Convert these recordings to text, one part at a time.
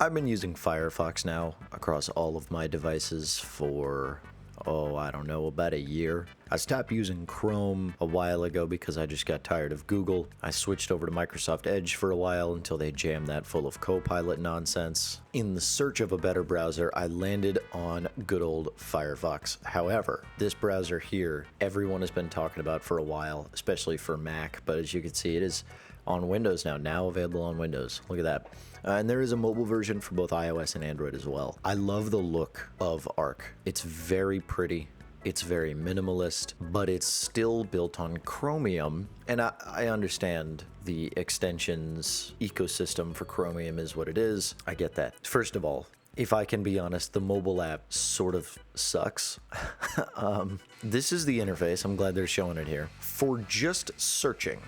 I've been using Firefox now across all of my devices for, I don't know, about a year. I stopped using Chrome a while ago because I just got tired of Google. I switched over to Microsoft Edge for a while until they jammed that full of Copilot nonsense. In the search of a better browser, I landed on good old Firefox. However, this browser here, everyone has been talking about for a while, especially for Mac, but as you can see, it is on Windows now available on Windows. Look at that. And there is a mobile version for both iOS and Android as well. I love the look of Arc. It's very pretty. It's very minimalist, but it's still built on Chromium. And I understand the extensions ecosystem for Chromium is what it is. I get that. First of all, if I can be honest, the mobile app sort of sucks. This is the interface. I'm glad they're showing it here. For just searching,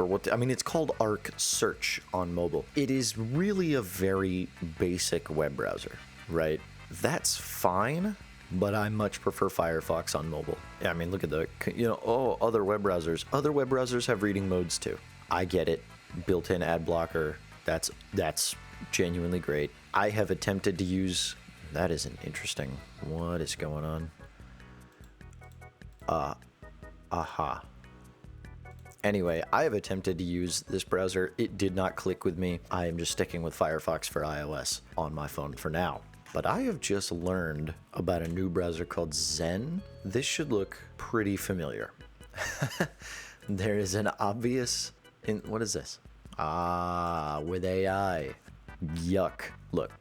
it's called Arc Search on mobile. It is really a very basic web browser, right? That's fine, but I much prefer Firefox on mobile. Yeah, I mean, look at other web browsers. Other web browsers have reading modes too. I get it. Built-in ad blocker. That's genuinely great. I have attempted to use... That isn't interesting. What is going on? Aha. Anyway, I have attempted to use this browser. It did not click with me. I am just sticking with Firefox for iOS on my phone for now. But I have just learned about a new browser called Zen. This should look pretty familiar. There is an obvious... What is this? With AI. Yuck. Look,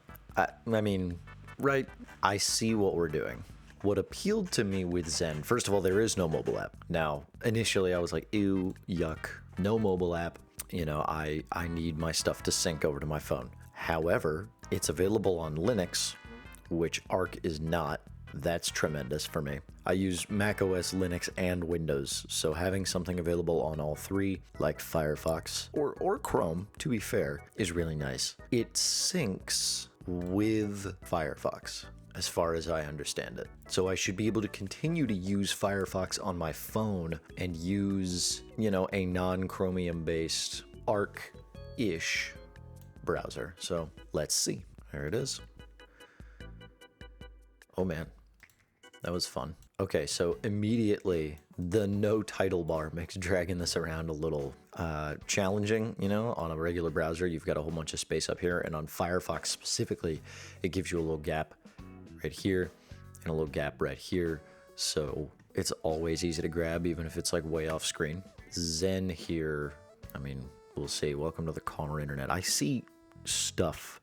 right? I see what we're doing. What appealed to me with Zen, first of all, there is no mobile app. Now, initially I was like, ew, yuck, no mobile app. I need my stuff to sync over to my phone. However, it's available on Linux, which Arc is not. That's tremendous for me. I use macOS, Linux, and Windows, so having something available on all three, like Firefox or Chrome, to be fair, is really nice. It syncs with Firefox, as far as I understand it. So I should be able to continue to use Firefox on my phone and use, a non-Chromium based Arc-ish browser. So let's see. There it is. Oh man, that was fun. Okay, so immediately the no title bar makes dragging this around a little challenging. On a regular browser, you've got a whole bunch of space up here, and on Firefox specifically, it gives you a little gap right here and a little gap right here, so it's always easy to grab even if it's like way off screen. Zen here, we'll see. Welcome to the calmer internet. I see stuff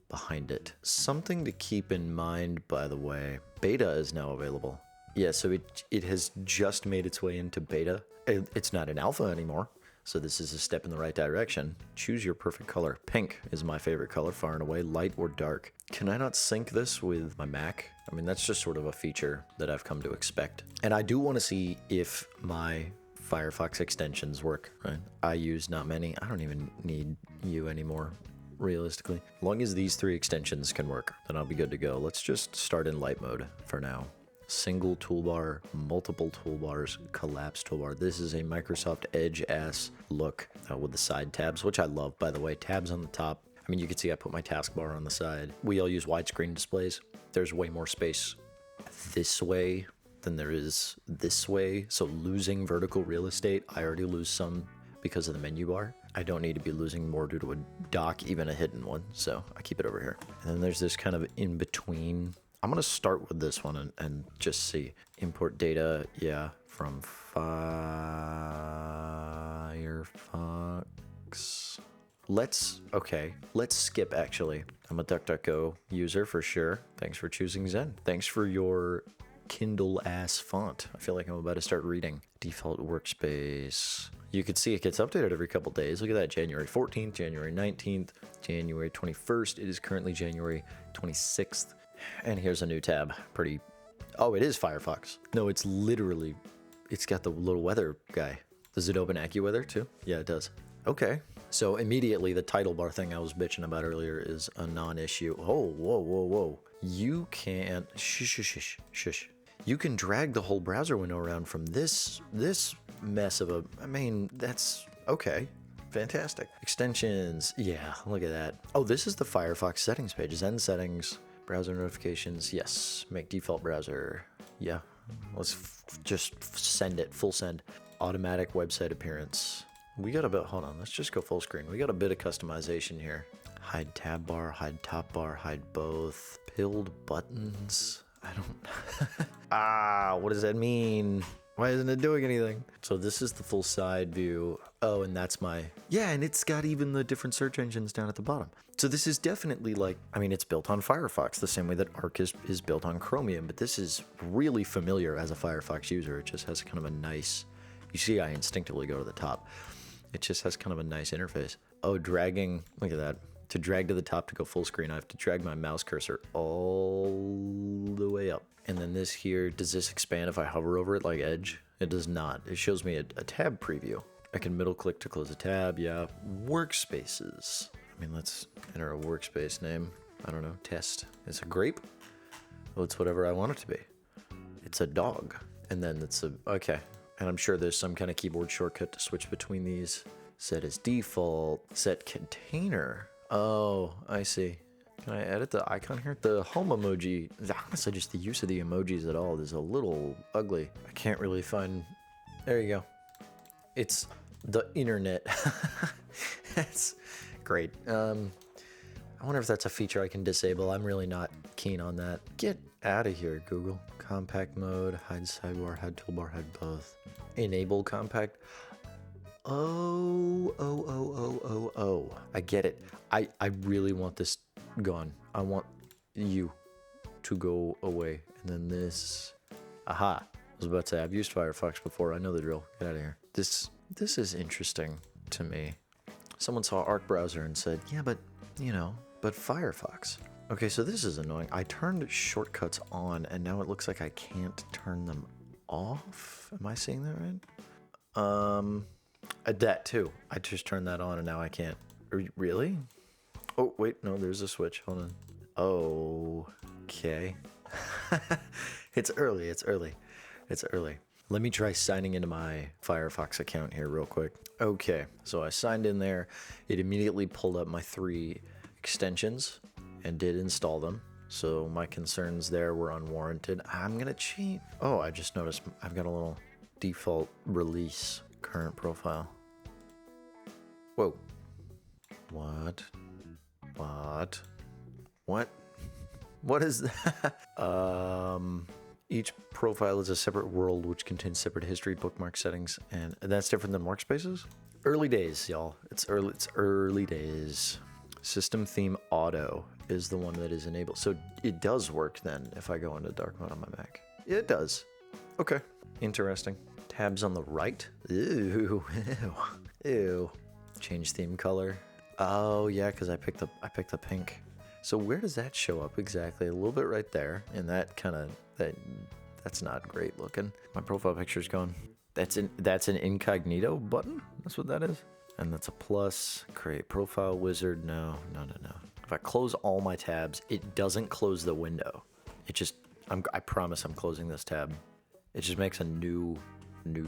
behind it. Something to keep in mind, by the way, beta is now available. Yeah, so it has just made its way into beta. It's not an alpha anymore, so this is a step in the right direction. Choose your perfect color. Pink is my favorite color, far and away. Light or dark. Can I not sync this with my Mac? That's just sort of a feature that I've come to expect. And I do want to see if my Firefox extensions work, right? I use not many. I don't even need you anymore, realistically. As long as these three extensions can work, then I'll be good to go. Let's just start in light mode for now. Single toolbar, multiple toolbars, collapse toolbar. This is a Microsoft Edge-ass look with the side tabs, which I love, by the way. Tabs on the top. You can see I put my taskbar on the side. We all use widescreen displays. There's way more space this way than there is this way. So losing vertical real estate, I already lose some because of the menu bar. I don't need to be losing more due to a dock, even a hidden one. So I keep it over here. And then there's this kind of in between. I'm going to start with this one and just see. Import data, yeah, from Firefox. Let's skip actually. I'm a DuckDuckGo user for sure. Thanks for choosing Zen. Thanks for your Kindle-ass font. I feel like I'm about to start reading. Default workspace. You can see it gets updated every couple days. Look at that, January 14th, January 19th, January 21st. It is currently January 26th. And here's a new tab. Oh, it is Firefox. No, it's got the little weather guy. Does it open AccuWeather too? Yeah, it does. Okay. So immediately the title bar thing I was bitching about earlier is a non-issue. Oh, whoa. You can't, shush. You can drag the whole browser window around from this mess of that's okay. Fantastic. Extensions. Yeah, look at that. Oh, this is the Firefox settings page. Zen settings, browser notifications. Yes, make default browser. Yeah, let's just send it, full send. Automatic website appearance. We got a bit, hold on, let's just go full screen. We got a bit of customization here. Hide tab bar, hide top bar, hide both. Pilled buttons. I don't, what does that mean? Why isn't it doing anything? So this is the full side view. Oh, and that's yeah, and it's got even the different search engines down at the bottom. So this is definitely like, I mean, it's built on Firefox the same way that Arc is built on Chromium, but this is really familiar as a Firefox user. It just has kind of a nice, you see I instinctively go to the top. It just has kind of a nice interface. Oh, dragging, look at that. To drag to the top to go full screen, I have to drag my mouse cursor all the way up. And then this here, does this expand if I hover over it like Edge? It does not. It shows me a tab preview. I can middle click to close a tab, yeah. Workspaces. I mean, let's enter a workspace name. I don't know, test. It's a grape? Well, it's whatever I want it to be. It's a dog. And then it's okay. And I'm sure there's some kind of keyboard shortcut to switch between these. Set as default, set container. Oh, I see. Can I edit the icon here? The home emoji, honestly, just the use of the emojis at all is a little ugly. I can't really find, there you go. It's the internet. That's great. I wonder if that's a feature I can disable. I'm really not keen on that. Get out of here, Google. Compact mode, hide sidebar, hide toolbar, hide both. Enable compact. Oh. I get it. I really want this gone. I want you to go away. And then this. Aha. I was about to say, I've used Firefox before. I know the drill. Get out of here. This is interesting to me. Someone saw Arc browser and said, yeah, but, but Firefox. Okay, so this is annoying. I turned shortcuts on, and now it looks like I can't turn them off. Am I seeing that right? That too. I just turned that on, and now I can't. Really? Oh, wait, no, there's a switch. Hold on. Okay. It's early. Let me try signing into my Firefox account here real quick. Okay, so I signed in there. It immediately pulled up my 3 extensions and did install them. So my concerns there were unwarranted. I'm gonna cheat. Oh, I just noticed I've got a little default release current profile. Whoa. What is that? Each profile is a separate world which contains separate history, bookmark settings, and that's different than workspaces? Early days, y'all. It's early days. System theme auto is the one that is enabled. So it does work then if I go into dark mode on my Mac. It does. Okay. Interesting. Tabs on the right. Ew. Change theme color. Oh yeah, because I picked the pink. So where does that show up exactly? A little bit right there, and that's not great looking. My profile picture's gone. That's an incognito button. That's what that is. And that's a plus. Create profile wizard. No. If I close all my tabs, it doesn't close the window. It just, I promise I'm closing this tab. It just makes a new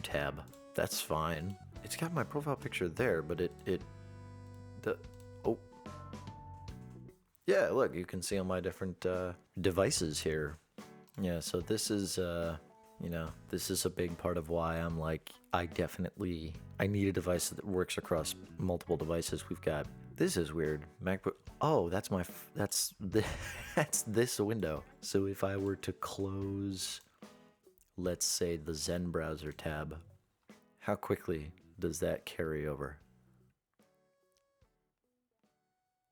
tab. That's fine. It's got my profile picture there, but yeah, look, you can see on my different devices here. Yeah, so this is, this is a big part of why I'm like, I need a device that works across multiple devices. We've got, this is weird, MacBook. Oh, that's this window. So if I were to close, let's say the Zen browser tab, how quickly does that carry over?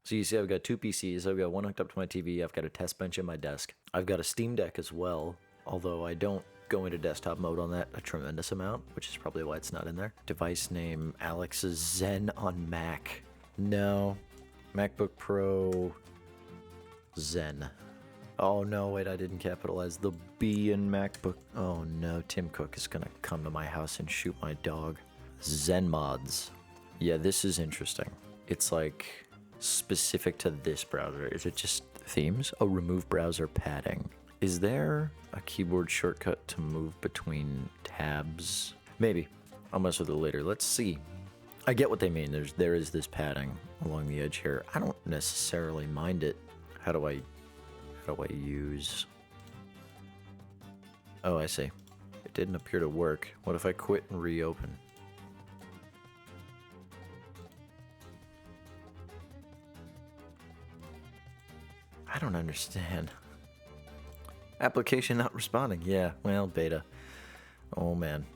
So you see I've got 2 PCs, I've got one hooked up to my TV, I've got a test bench in my desk, I've got a Steam Deck as well, although I don't go into desktop mode on that a tremendous amount, which is probably why it's not in there. Device name, Alex's Zen on Mac. No. MacBook Pro, Zen. Oh no, wait, I didn't capitalize the B in MacBook. Oh no, Tim Cook is gonna come to my house and shoot my dog. Zen mods. Yeah, this is interesting. It's like specific to this browser. Is it just themes? Oh, remove browser padding. Is there a keyboard shortcut to move between tabs? Maybe. I'll mess with it later. Let's see. I get what they mean. There is this padding along the edge here. I don't necessarily mind it. How do I use? Oh, I see. It didn't appear to work. What if I quit and reopen? I don't understand. Application not responding. Yeah, well, beta. Oh man.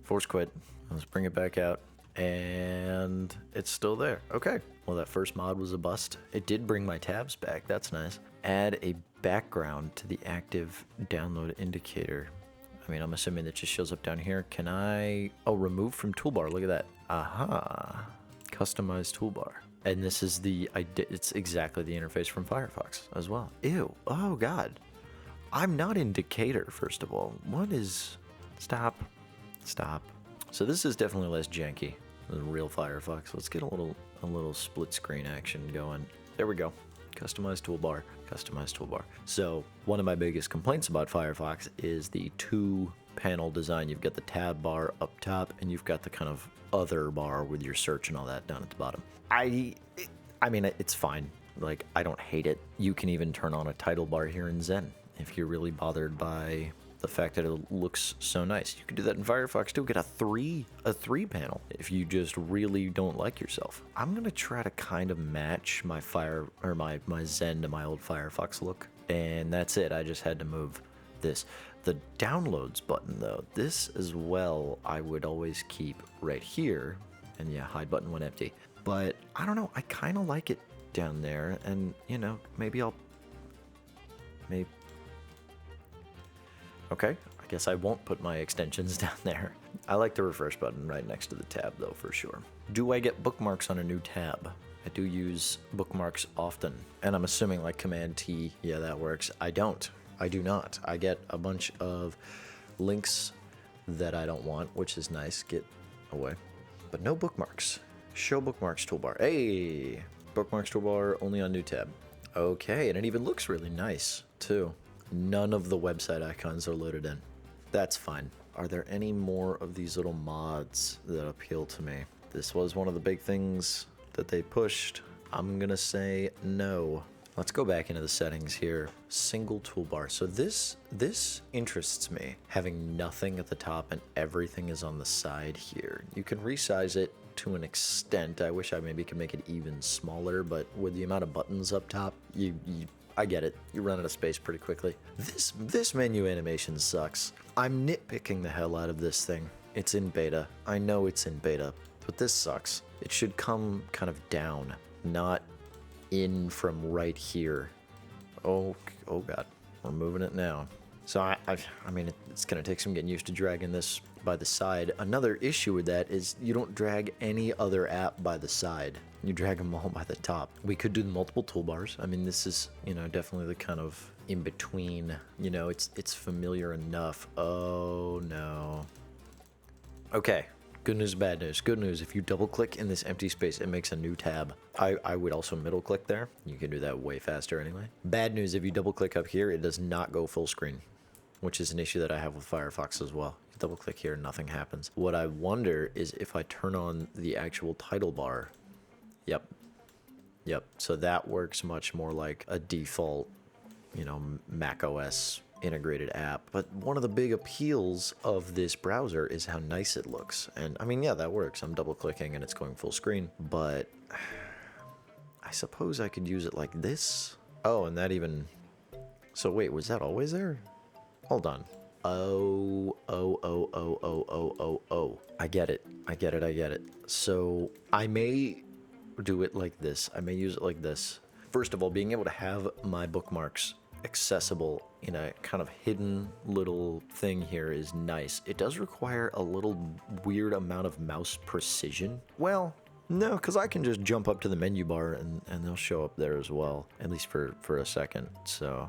Force quit. Let's bring it back out. And it's still there. Okay. Well, that first mod was a bust. It did bring my tabs back. That's nice. Add a background to the active download indicator. I mean, I'm assuming that just shows up down here. Can I... Oh, remove from toolbar. Look at that. Aha. Customize toolbar. And this is it's exactly the interface from Firefox as well. Ew. Oh, God. I'm not in Decatur, first of all. What is... Stop. Stop. So this is definitely less janky than real Firefox. Let's get a little split screen action going. There we go. Customize toolbar. Customize toolbar. So one of my biggest complaints about Firefox is the two-panel design. You've got the tab bar up top, and you've got the kind of other bar with your search and all that down at the bottom. I mean, it's fine. Like, I don't hate it. You can even turn on a title bar here in Zen if you're really bothered by the fact that it looks so nice. You can do that in Firefox too. Get a three panel if you just really don't like yourself. I'm gonna try to kind of match my my Zen to my old Firefox look, and that's it. I just had to move this. The downloads button though, this as well, I would always keep right here, and yeah, hide button when empty. But I don't know, I kind of like it down there, and you know, maybe okay, I guess I won't put my extensions down there. I like the refresh button right next to the tab though, for sure. Do I get bookmarks on a new tab? I do use bookmarks often, and I'm assuming like Command T, yeah, that works. I don't. I do not. I get a bunch of links that I don't want, which is nice. Get away. But no bookmarks. Show bookmarks toolbar. Hey! Bookmarks toolbar only on new tab. Okay, and it even looks really nice too. None of the website icons are loaded in. That's fine. Are there any more of these little mods that appeal to me? This was one of the big things that they pushed. I'm gonna say no. Let's go back into the settings here. Single toolbar. So this interests me. Having nothing at the top and everything is on the side here. You can resize it to an extent. I wish I maybe could make it even smaller, but with the amount of buttons up top, I get it. You run out of space pretty quickly. This menu animation sucks. I'm nitpicking the hell out of this thing. It's in beta. I know it's in beta, but this sucks. It should come kind of down, not in from right here. Oh God, we're moving it now. So I mean, it's gonna take some getting used to dragging this by the side. Another issue with that is you don't drag any other app by the side. You drag them all by the top. We could do the multiple toolbars. I mean, this is, you know, definitely the kind of in between, you know, it's familiar enough. Oh no. Okay, good news, bad news. Good news, if you double click in this empty space, it makes a new tab. I would also middle click there. You can do that way faster anyway. Bad news, if you double click up here, it does not go full screen, which is an issue that I have with Firefox as well. You double click here, nothing happens. What I wonder is if I turn on the actual title bar. Yep. So that works much more like a default, you know, Mac OS integrated app. But one of the big appeals of this browser is how nice it looks. And I mean, yeah, that works. I'm double clicking and it's going full screen, but I suppose I could use it like this. Oh, and that even, so wait, was that always there? Hold on. Oh. I get it. So I may do it like this. I may use it like this. First of all, being able to have my bookmarks accessible in a kind of hidden little thing here is nice. It does require a little weird amount of mouse precision. Well, no, because I can just jump up to the menu bar and they'll show up there as well, at least for a second. So,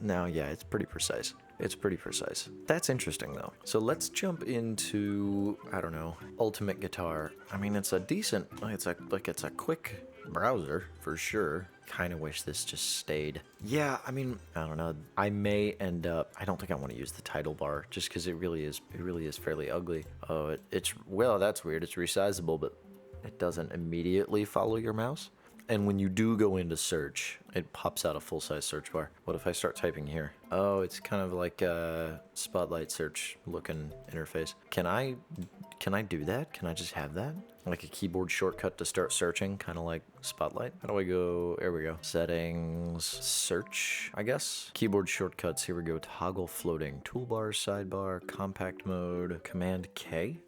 no, yeah, it's pretty precise. It's pretty precise. That's interesting though. So let's jump into, I don't know, Ultimate Guitar. I mean, it's a decent, it's a quick browser for sure. Kind of wish this just stayed. Yeah, I mean, I don't know. I may end up, I don't think I want to use the title bar just because it really is fairly ugly. Oh, well, that's weird. It's resizable, but it doesn't immediately follow your mouse. And when you do go into search, it pops out a full-size search bar. What if I start typing here? Oh, it's kind of like a Spotlight search looking interface. Can I do that? Can I just have that? Like a keyboard shortcut to start searching, kind of like Spotlight? How do I go? There we go. Settings, search, I guess. Keyboard shortcuts, here we go. Toggle floating, toolbar, sidebar, compact mode, Command K.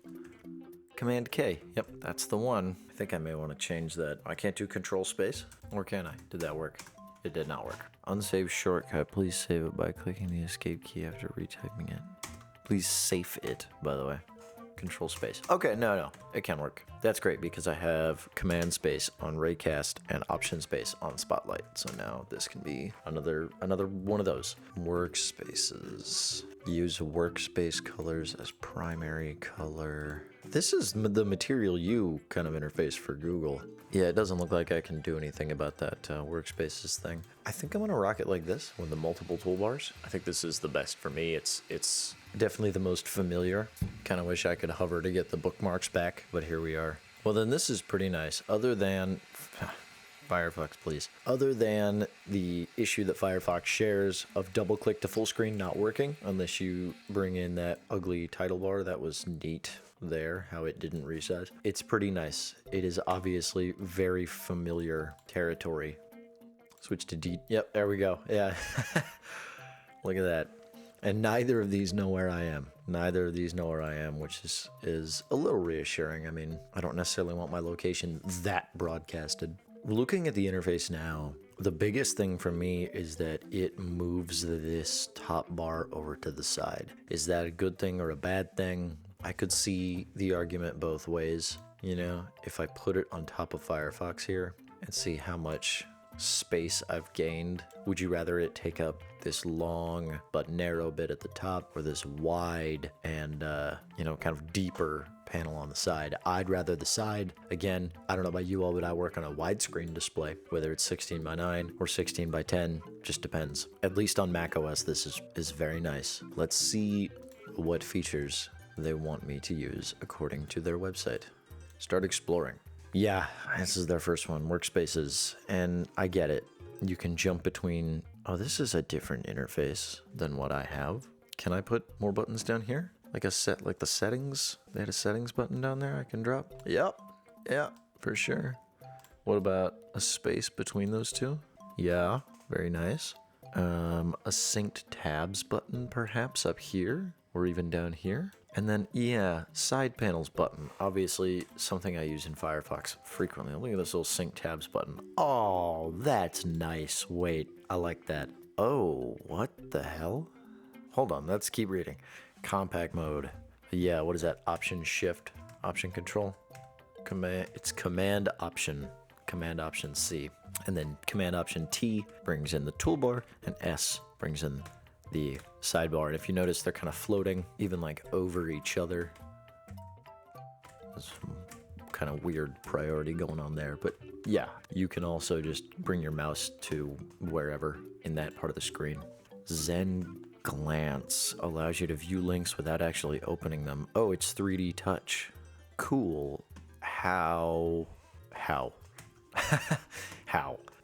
Command K, yep, that's the one. I think I may want to change that. I can't do control space, or can I? Did that work? It did not work. Unsaved shortcut, please save it by clicking the escape key after retyping it. Please save it, by the way. Control space. Okay, no, it can work. That's great because I have command space on Raycast and option space on Spotlight. So now this can be another one of those. Workspaces. Use workspace colors as primary color. This is the Material You kind of interface for Google. Yeah, it doesn't look like I can do anything about that workspaces thing. I think I'm gonna rock it like this with the multiple toolbars. I think this is the best for me. It's definitely the most familiar. Kind of wish I could hover to get the bookmarks back, but here we are. Well, then this is pretty nice. Other than Firefox, please. Other than the issue that Firefox shares of double click to full screen not working unless you bring in that ugly title bar. That was neat there, how it didn't resize. It's pretty nice. It is obviously very familiar territory. Switch to D. Yep, there we go. Yeah. Look at that. And neither of these know where I am. Neither of these know where I am, which is a little reassuring. I mean, I don't necessarily want my location that broadcasted. Looking at the interface now, the biggest thing for me is that it moves this top bar over to the side. Is that a good thing or a bad thing? I could see the argument both ways. You know, if I put it on top of Firefox here and see how much space I've gained, would you rather it take up this long but narrow bit at the top or this wide and kind of deeper panel on the side? I'd rather the side. Again, I don't know about you all, but I work on a widescreen display, whether it's 16 by 9 or 16 by 10, just depends. At least on macOS, this is very nice. Let's see what features they want me to use according to their website. Start exploring. Yeah, this is their first one, workspaces, and I get it. You can jump between, oh, this is a different interface than what I have. Can I put more buttons down here? Like the settings? They had a settings button down there I can drop? Yep, yeah, for sure. What about a space between those two? Yeah, very nice. A synced tabs button perhaps up here or even down here. And then, yeah, side panels button. Obviously, something I use in Firefox frequently. Look at this little sync tabs button. Oh, that's nice. Wait, I like that. Oh, what the hell? Hold on, let's keep reading. Compact mode. Yeah, what is that? Option shift, option control. It's command option C. And then command option T brings in the toolbar, and S brings in the sidebar. And if you notice, they're kind of floating even like over each other. There's some kind of weird priority going on there, but yeah, you can also just bring your mouse to wherever in that part of the screen. Zen Glance allows you to view links without actually opening them. Oh, it's 3D touch. Cool. How? How?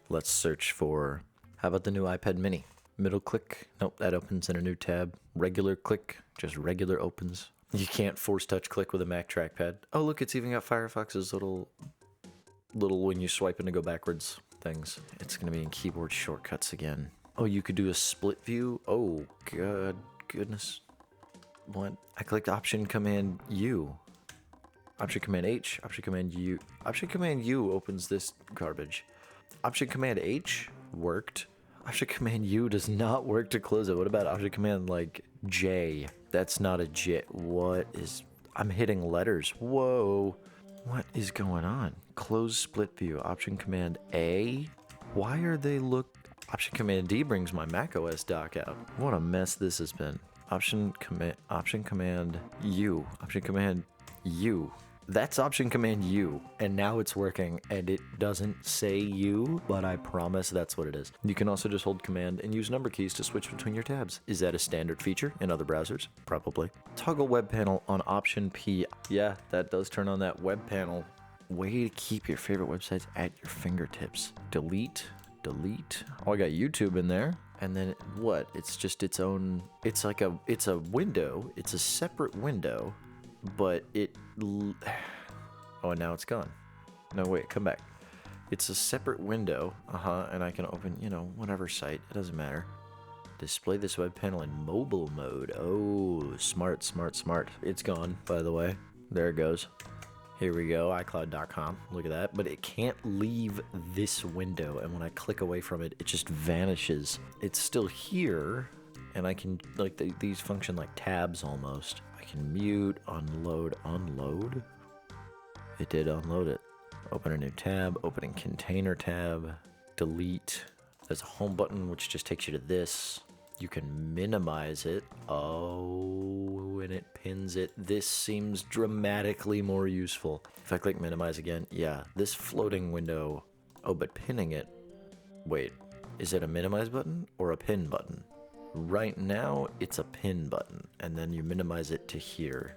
Let's search for, how about the new iPad mini? Middle click, nope, that opens in a new tab. Regular click, just regular opens. You can't force touch click with a Mac trackpad. Oh, look, it's even got Firefox's little when you swipe in to go backwards things. It's gonna be in keyboard shortcuts again. Oh, you could do a split view. Oh, goodness. What? I clicked Option Command U. Option Command H, Option Command U. Option Command U opens this garbage. Option Command H worked. Option Command U does not work to close it. What about Option Command like J? That's not a J. What is... I'm hitting letters. Whoa. What is going on? Close split view. Option Command A? Why are they Option Command D brings my macOS dock out. What a mess this has been. Option Command U. Option Command U. That's Option Command U, and now it's working, and it doesn't say U, but I promise that's what it is. You can also just hold Command and use number keys to switch between your tabs. Is that a standard feature in other browsers? Probably. Toggle web panel on Option P. Yeah, that does turn on that web panel Way to keep your favorite websites at your fingertips. Delete. Oh, I got YouTube in there. And then what? It's just its own, it's a window. It's a separate window, but oh, and now it's gone. No, wait, come back. It's a separate window. And I can open, whatever site. It doesn't matter. Display this web panel in mobile mode. Oh, smart. It's gone, by the way. There it goes. Here we go, iCloud.com. Look at that. But it can't leave this window. And when I click away from it, it just vanishes. It's still here. And I can, these function like tabs almost. I can mute, unload. It did unload it. Open a new tab, opening container tab, delete. There's a home button, which just takes you to this. You can minimize it. Oh, and it pins it. This seems dramatically more useful. If I click minimize again, yeah, this floating window. Oh, but pinning it. Wait, is it a minimize button or a pin button? Right now, it's a pin button, and then you minimize it to here.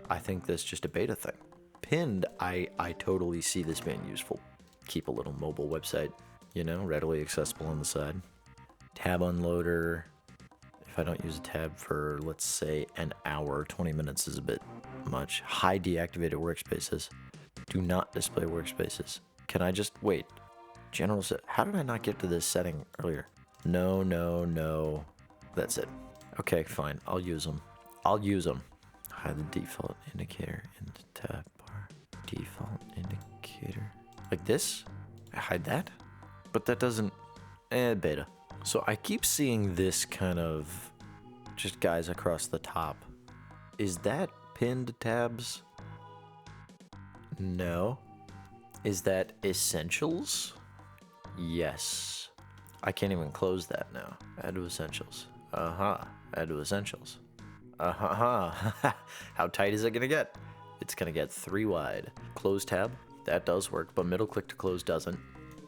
I think that's just a beta thing. Pinned, I totally see this being useful. Keep a little mobile website, readily accessible on the side. Tab unloader. If I don't use a tab for, let's say, an hour, 20 minutes is a bit much. Hide deactivated workspaces. Do not display workspaces. Can I just wait? General set. How did I not get to this setting earlier? No. That's it. Okay, fine. I'll use them. Hide the default indicator in the tab bar. Default indicator. Like this? I hide that? But that doesn't... beta. So I keep seeing this kind of just guys across the top. Is that pinned tabs? No. Is that essentials? Yes. I can't even close that now. Add to essentials. Add to essentials. How tight is it gonna get? It's gonna get 3 wide. Close tab. That does work, but middle click to close doesn't.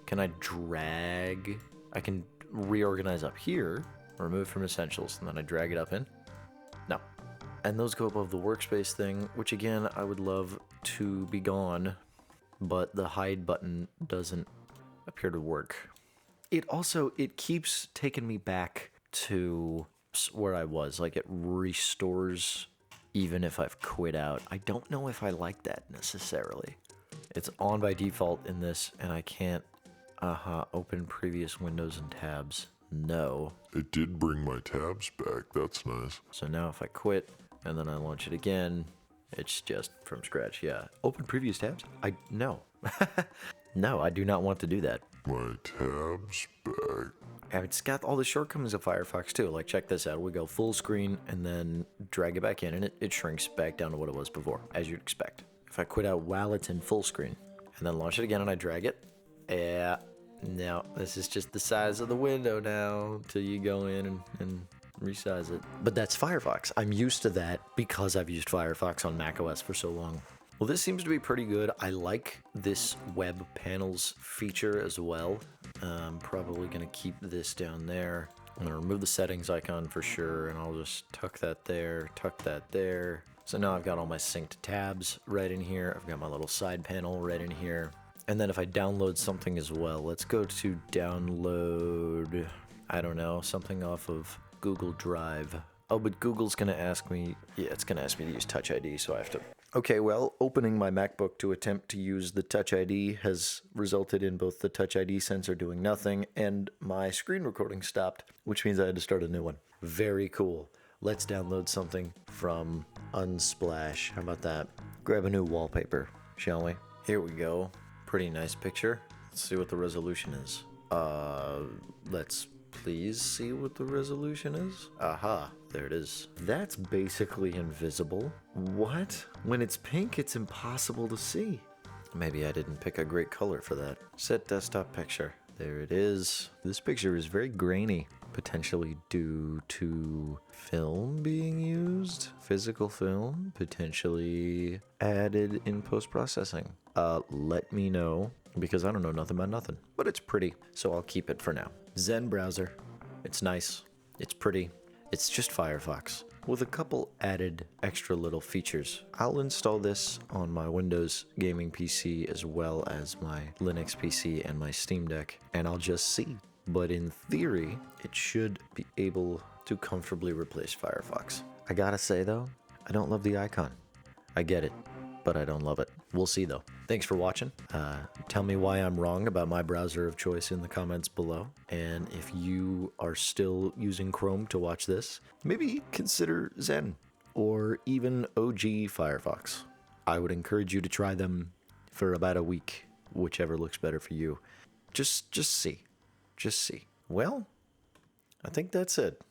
Can I drag? I can reorganize up here, remove from essentials, and then I drag it up in. No. And those go above the workspace thing, which again, I would love to be gone, but the hide button doesn't appear to work. It keeps taking me back to where I was. Like, it restores even if I've quit out. I don't know if I like that necessarily. It's on by default in this, and I can't open previous windows and tabs. No. It did bring my tabs back. That's nice. So now if I quit and then I launch it again, it's just from scratch. Yeah. Open previous tabs? No. No, I do not want to do that. My tabs back. And it's got all the shortcomings of Firefox too. Like, check this out. We go full screen and then drag it back in, and it shrinks back down to what it was before, as you'd expect. If I quit out while it's in full screen and then launch it again and I drag it, yeah, no, this is just the size of the window now until you go in and resize it. But that's Firefox. I'm used to that because I've used Firefox on macOS for so long. Well, this seems to be pretty good. I like this web panels feature as well. I'm probably going to keep this down there. I'm going to remove the settings icon for sure, and I'll just tuck that there. So now I've got all my synced tabs right in here. I've got my little side panel right in here. And then if I download something as well, let's go to download, I don't know, something off of Google Drive. Oh, but Google's going to ask me, it's going to ask me to use Touch ID, so I have to. Okay, well, opening my MacBook to attempt to use the Touch ID has resulted in both the Touch ID sensor doing nothing and my screen recording stopped, which means I had to start a new one. Very cool. Let's download something from Unsplash. How about that? Grab a new wallpaper, shall we? Here we go. Pretty nice picture. Let's see what the resolution is. Let's please see what the resolution is. Aha, there it is. That's basically invisible. What? When it's pink, it's impossible to see. Maybe I didn't pick a great color for that. Set desktop picture. There it is. This picture is very grainy, potentially due to film being used. Physical film, potentially added in post-processing. Let me know, because I don't know nothing about nothing. But it's pretty, so I'll keep it for now. Zen browser. It's nice. It's pretty. It's just Firefox. with a couple added extra little features. I'll install this on my Windows gaming PC as well as my Linux PC and my Steam Deck, and I'll just see. But in theory, it should be able to comfortably replace Firefox. I gotta say though, I don't love the icon. I get it, but I don't love it. We'll see though. Thanks for watching. Tell me why I'm wrong about my browser of choice in the comments below. And if you are still using Chrome to watch this, maybe consider Zen or even OG Firefox. I would encourage you to try them for about a week, whichever looks better for you. Just see. Just see. Well, I think that's it.